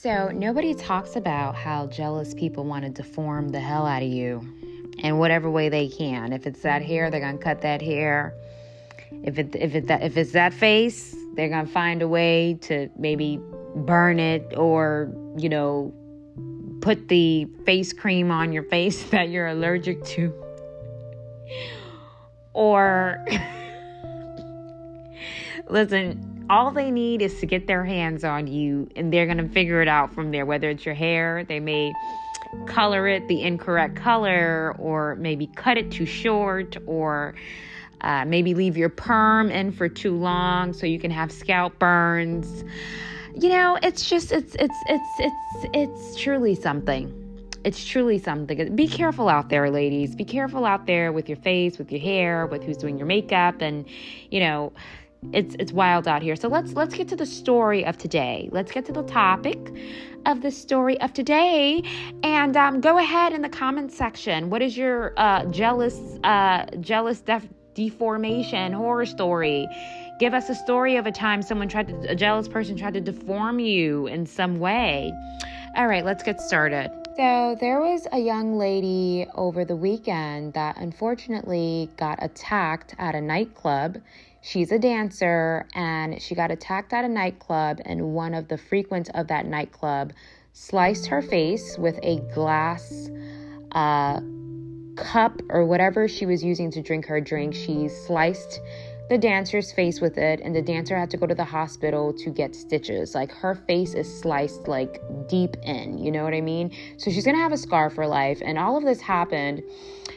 So nobody talks about how jealous people want to deform the hell out of you in whatever way they can. If it's that hair, they're going to cut that hair. If it's that face, they're going to find a way to maybe burn it or, put the face cream on your face that you're allergic to. Or, listen, all they need is to get their hands on you and they're going to figure it out from there. Whether it's your hair, they may color it the incorrect color or maybe cut it too short or maybe leave your perm in for too long so you can have scalp burns. It's truly something. It's truly something. Be careful out there, ladies. Be careful out there with your face, with your hair, with who's doing your makeup. And, it's wild out here. So let's get to the story of today. Let's get to the topic of the story of today. And go ahead in the comment section. What is your jealous deformation horror story? Give us a story of a time a jealous person tried to deform you in some way. All right, let's get started. So there was a young lady over the weekend that unfortunately got attacked at a nightclub. She's a dancer and she got attacked at a nightclub, and one of the frequents of that nightclub sliced her face with a glass cup or whatever she was using to drink her drink. She sliced the dancer's face with it, and the dancer had to go to the hospital to get stitches. Like, her face is sliced like deep in, you know what I mean? So she's gonna have a scar for life. And all of this happened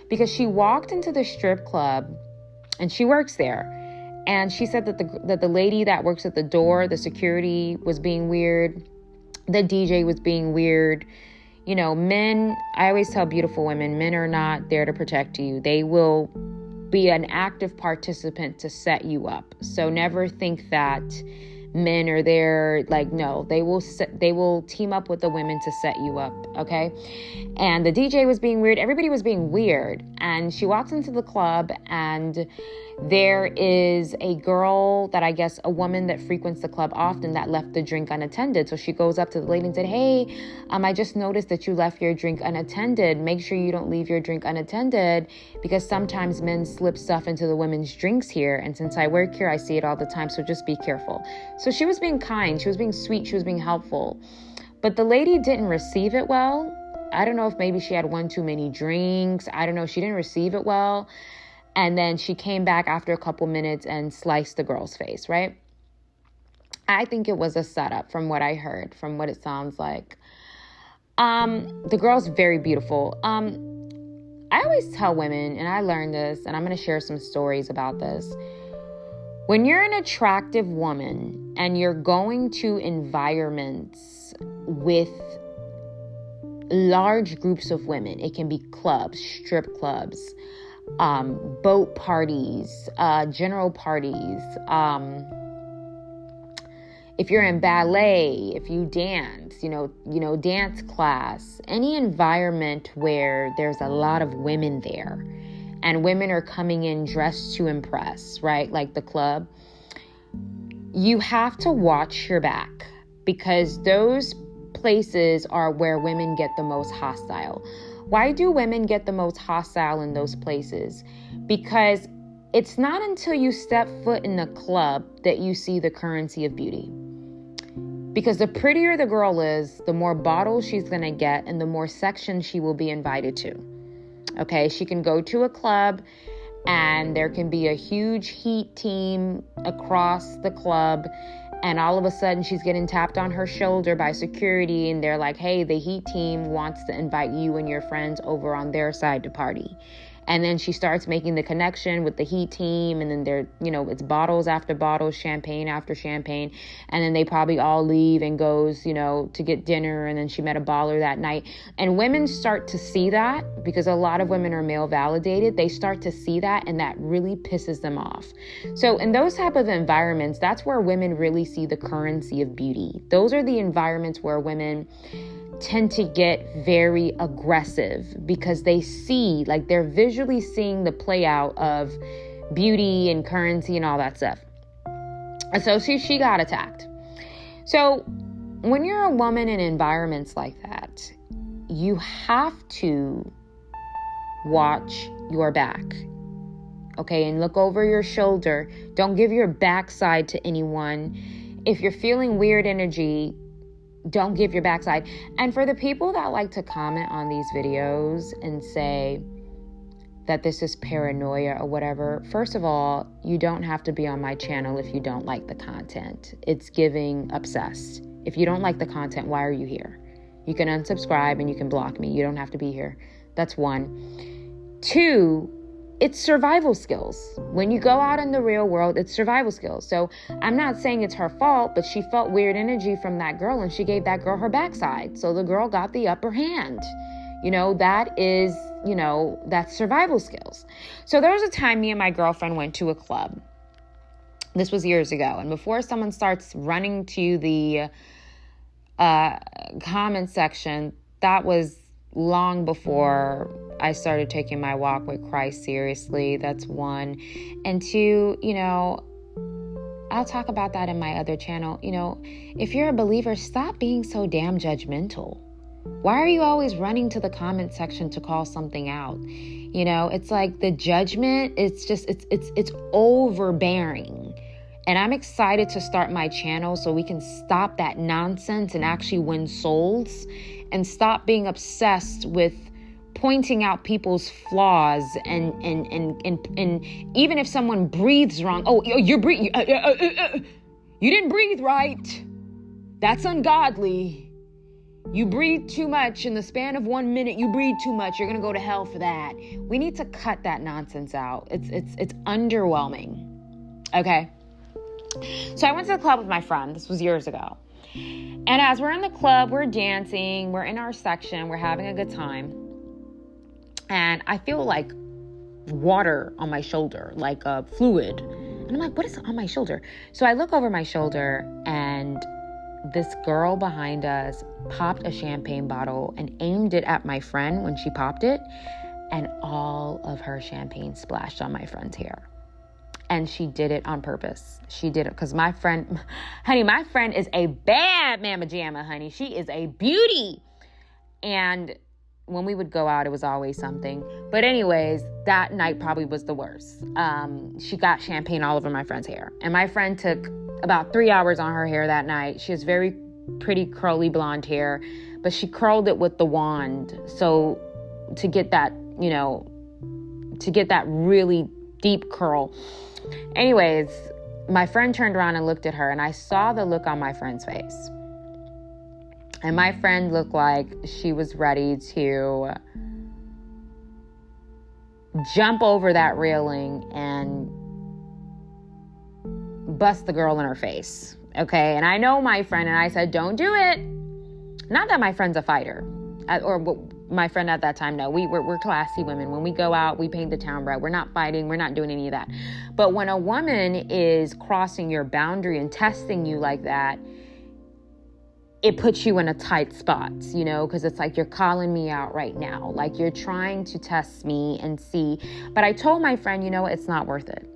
because she walked into the strip club, and she works there. And she said that the lady that works at the door, the security, was being weird. The DJ was being weird. Men, I always tell beautiful women, men are not there to protect you. They will be an active participant to set you up. So never think that men are there. Like, no, they will team up with the women to set you up. Okay. And the DJ was being weird. Everybody was being weird. And she walks into the club, and there is a girl that, I guess, a woman that frequents the club often, that left the drink unattended. So she goes up to the lady and said, "Hey, I just noticed that you left your drink unattended. Make sure you don't leave your drink unattended, because sometimes men slip stuff into the women's drinks here. And since I work here, I see it all the time. So just be careful." So she was being kind. She was being sweet. She was being helpful. But the lady didn't receive it well. I don't know if maybe she had one too many drinks. I don't know. She didn't receive it well. And then she came back after a couple minutes and sliced the girl's face, right? I think it was a setup from what I heard, from what it sounds like. The girl's very beautiful. I always tell women, and I learned this, and I'm going to share some stories about this. When you're an attractive woman and you're going to environments with large groups of women, it can be clubs, strip clubs, boat parties, general parties, if you're in ballet, if you dance, dance class, any environment where there's a lot of women there and women are coming in dressed to impress, right? Like the club, you have to watch your back, because those places are where women get the most hostile. Why do women get the most hostile in those places? Because it's not until you step foot in the club that you see the currency of beauty. Because the prettier the girl is, the more bottles she's going to get and the more sections she will be invited to. Okay, she can go to a club and there can be a huge heat team across the club, and all of a sudden she's getting tapped on her shoulder by security, and they're like, "Hey, the heat team wants to invite you and your friends over on their side to party." And then she starts making the connection with the heat team, and then they're, it's bottles after bottles, champagne after champagne. And then they probably all leave and goes, to get dinner. And then she met a baller that night. And women start to see that, because a lot of women are male validated. They start to see that, and that really pisses them off. So in those type of environments, that's where women really see the currency of beauty. Those are the environments where women tend to get very aggressive, because they see, like, they're visually seeing the play out of beauty and currency and all that stuff. And so she got attacked. So when you're a woman in environments like that, you have to watch your back. Okay, and look over your shoulder. Don't give your backside to anyone. If you're feeling weird energy, don't give your backside. And for the people that like to comment on these videos and say that this is paranoia or whatever, first of all, you don't have to be on my channel if you don't like the content. It's giving obsessed. If you don't like the content, why are you here? You can unsubscribe and you can block me. You don't have to be here. That's one. Two, it's survival skills. When you go out in the real world, it's survival skills. So I'm not saying it's her fault, but she felt weird energy from that girl and she gave that girl her backside. So the girl got the upper hand. That is, that's survival skills. So there was a time me and my girlfriend went to a club. This was years ago. And before someone starts running to the comment section, that was long before I started taking my walk with Christ seriously. That's one. And two, I'll talk about that in my other channel. If you're a believer, stop being so damn judgmental. Why are you always running to the comment section to call something out? It's like the judgment, it's overbearing. And I'm excited to start my channel so we can stop that nonsense and actually win souls and stop being obsessed with pointing out people's flaws and even if someone breathes wrong, you didn't breathe right. That's ungodly. You breathe too much in the span of 1 minute. You breathe too much. You're going to go to hell for that. We need to cut that nonsense out. It's underwhelming. Okay. So I went to the club with my friend. This was years ago. And as we're in the club, we're dancing, we're in our section, we're having a good time. And I feel like water on my shoulder, like a fluid. And I'm like, what is on my shoulder? So I look over my shoulder and this girl behind us popped a champagne bottle and aimed it at my friend when she popped it. And all of her champagne splashed on my friend's hair. And she did it on purpose. She did it because my friend is a bad mamma jamma, honey. She is a beauty. And when we would go out, it was always something. But anyways, that night probably was the worst. She got champagne all over my friend's hair. And my friend took about 3 hours on her hair that night. She has very pretty curly blonde hair, but she curled it with the wand. So to get that, really deep curl. Anyways, my friend turned around and looked at her, and I saw the look on my friend's face. And my friend looked like she was ready to jump over that railing and bust the girl in her face. Okay, and I know my friend, and I said, don't do it. Not that my friend's a fighter, or my friend at that time, no, we're classy women. When we go out, we paint the town red. We're not fighting. We're not doing any of that. But when a woman is crossing your boundary and testing you like that, it puts you in a tight spot, because it's like you're calling me out right now. Like you're trying to test me and see. But I told my friend, it's not worth it.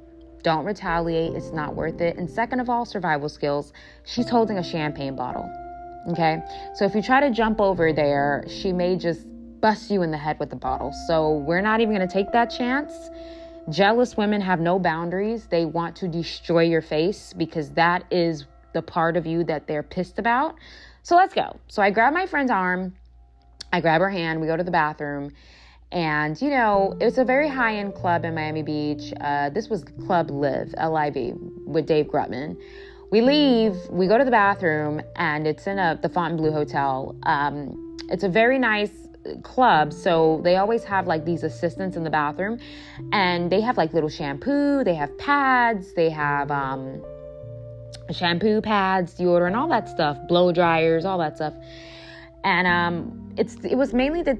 Don't retaliate. It's not worth it. And second of all, survival skills. She's holding a champagne bottle. Okay. So if you try to jump over there, she may just bust you in the head with the bottle. So we're not even going to take that chance. Jealous women have no boundaries. They want to destroy your face because that is the part of you that they're pissed about. So let's go. So I grab my friend's arm. I grab her hand. We go to the bathroom. And, it's a very high-end club in Miami Beach. This was Club Live, L-I-V, with Dave Grutman. We leave. We go to the bathroom, and it's in the Fontainebleau Hotel. It's a very nice club, so they always have like these assistants in the bathroom, and they have like little shampoo, they have pads, they have shampoo pads, deodorant, all that stuff, blow dryers, all that stuff. And it was mainly the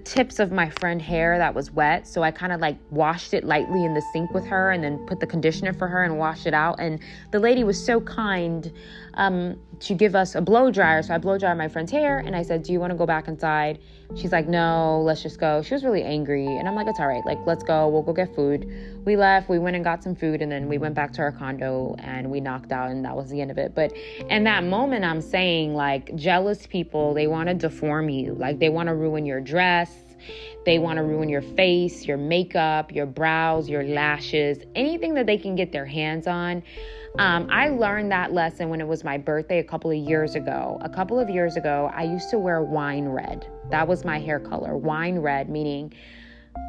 tips of my friend's hair that was wet, so I kind of like washed it lightly in the sink with her and then put the conditioner for her and washed it out. And the lady was so kind to give us a blow dryer. So I blow dry my friend's hair, and I said, do you want to go back inside? She's like, no, let's just go. She was really angry, and I'm like, it's all right. Like, let's go. We'll go get food. We left. We went and got some food, and then we went back to our condo, and we knocked out, and that was the end of it. But in that moment, I'm saying, like, jealous people, they want to deform you. Like, they want to ruin your dress. They want to ruin your face, your makeup, your brows, your lashes, anything that they can get their hands on. I learned that lesson when it was my birthday a couple of years ago. A couple of years ago, I used to wear wine red. That was my hair color, wine red, meaning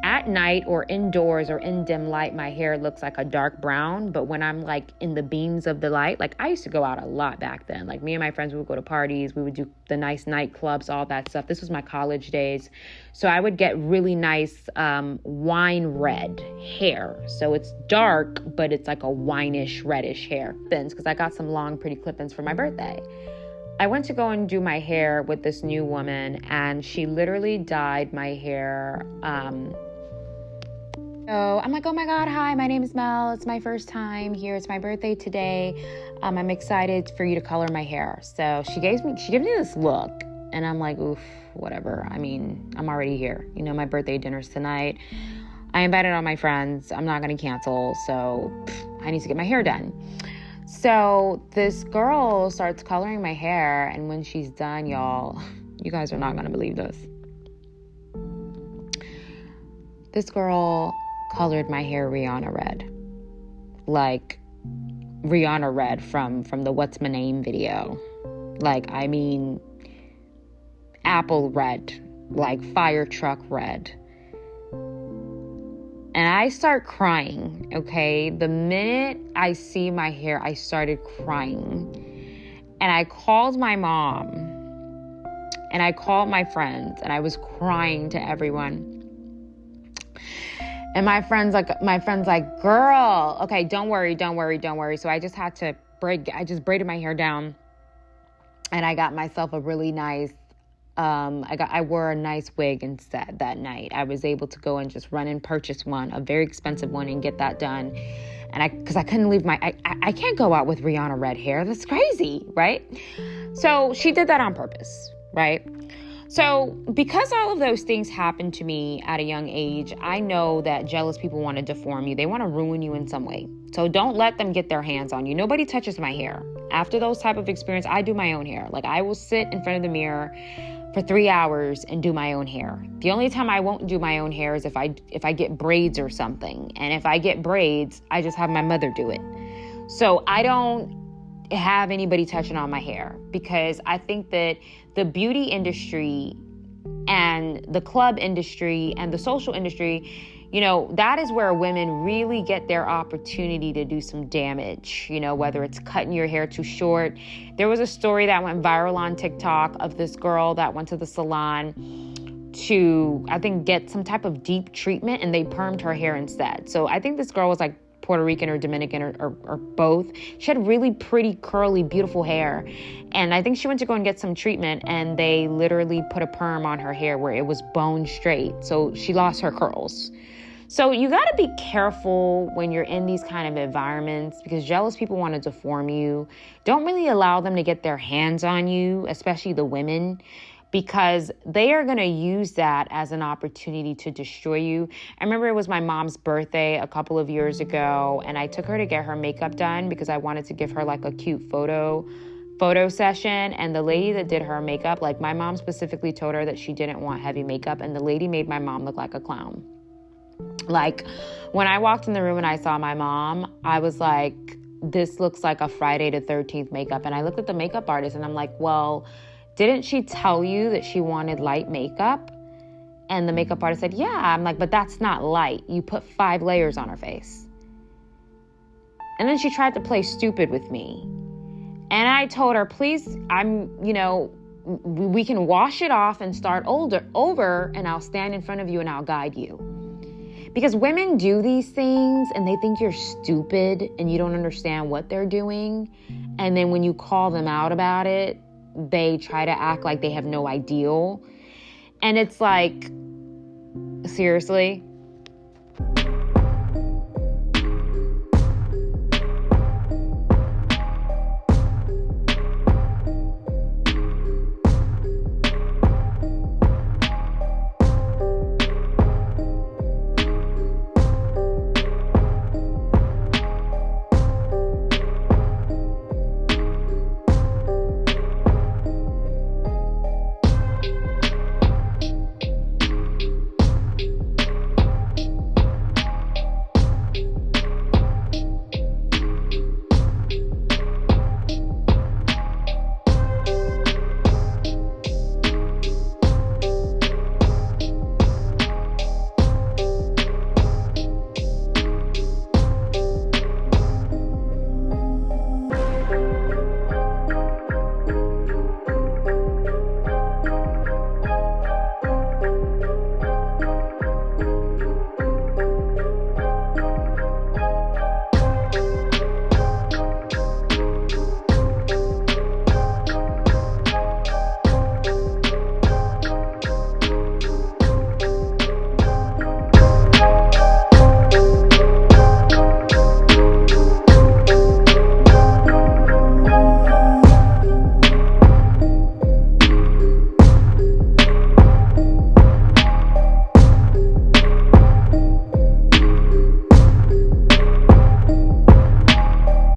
at night or indoors or in dim light, my hair looks like a dark brown. But when I'm like in the beams of the light, like I used to go out a lot back then. Like me and my friends, we would go to parties. We would do the nice nightclubs, all that stuff. This was my college days. So I would get really nice wine red hair. So it's dark, but it's like a wineish, reddish hair. Because I got some long, pretty clip-ins for my birthday. I went to go and do my hair with this new woman, and she literally dyed my hair. So I'm like, oh my God, hi, my name is Mel. It's my first time here. It's my birthday today. I'm excited for you to color my hair. So she gives me this look, and I'm like, oof, whatever. I mean, I'm already here. You know, my birthday dinner's tonight. I invited all my friends. I'm not going to cancel. So I need to get my hair done. So this girl starts coloring my hair, and when she's done, y'all, you guys are not going to believe this. This girl colored my hair Rihanna red. Like Rihanna red from the What's My Name video. Like, I mean, apple red, like fire truck red. And I start crying, okay? The minute I see my hair, I started crying. And I called my mom. And I called my friends. And I was crying to everyone. And my friend's like, girl, okay, don't worry. So I just braided my hair down. And I got myself a really nice, I wore a nice wig instead that night. I was able to go and just run and purchase one, a very expensive one, and get that done. And because I couldn't leave I can't go out with Rihanna red hair. That's crazy, right? So she did that on purpose, right? So because all of those things happened to me at a young age, I know that jealous people want to deform you. They want to ruin you in some way. So don't let them get their hands on you. Nobody touches my hair. After those type of experience, I do my own hair. Like I will sit in front of the mirror for 3 hours and do my own hair. The only time I won't do my own hair is if I get braids or something. And if I get braids, I just have my mother do it. So I don't have anybody touching on my hair, because I think that the beauty industry and the club industry and the social industry, you know, that is where women really get their opportunity to do some damage, you know, whether it's cutting your hair too short. There was a story that went viral on TikTok of this girl that went to the salon to, I think, get some type of deep treatment, and they permed her hair instead. So I think this girl was like Puerto Rican or Dominican or both. She had really pretty, curly, beautiful hair. And I think she went to go and get some treatment, and they literally put a perm on her hair where it was bone straight. So she lost her curls. So you got to be careful when you're in these kind of environments, because jealous people want to deform you. Don't really allow them to get their hands on you, especially the women, because they are going to use that as an opportunity to destroy you. I remember it was my mom's birthday a couple of years ago, and I took her to get her makeup done because I wanted to give her like a cute photo session. And the lady that did her makeup, like my mom specifically told her that she didn't want heavy makeup, and the lady made my mom look like a clown. Like when I walked in the room and I saw my mom, I was like, this looks like a Friday the 13th makeup. And I looked at the makeup artist and I'm like, well, didn't she tell you that she wanted light makeup? And the makeup artist said, yeah. I'm like, but that's not light. You put 5 layers on her face. And then she tried to play stupid with me. And I told her, please, we can wash it off and start over, and I'll stand in front of you and I'll guide you. Because women do these things and they think you're stupid and you don't understand what they're doing. And then when you call them out about it, they try to act like they have no idea. And it's like, seriously,